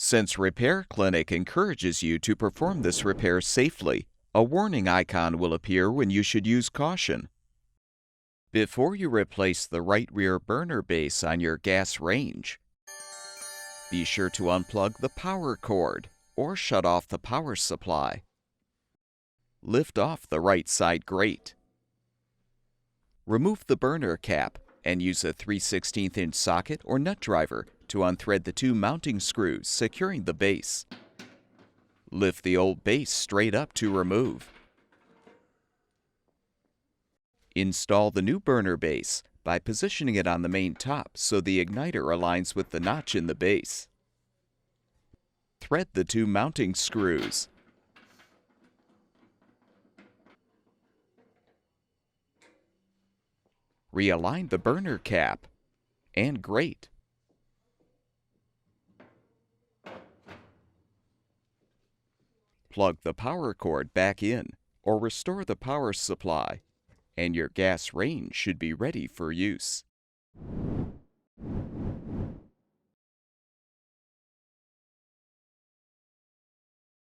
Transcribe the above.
Since Repair Clinic encourages you to perform this repair safely, a warning icon will appear when you should use caution. Before you replace the right rear burner base on your gas range, be sure to unplug the power cord or shut off the power supply. Lift off the right side grate. Remove the burner cap and use a 3/16" socket or nut driver to unthread the two mounting screws securing the base. Lift the old base straight up to remove. Install the new burner base by positioning it on the main top so the igniter aligns with the notch in the base. Thread the two mounting screws. Realign the burner cap and grate. Plug the power cord back in or restore the power supply, and your gas range should be ready for use.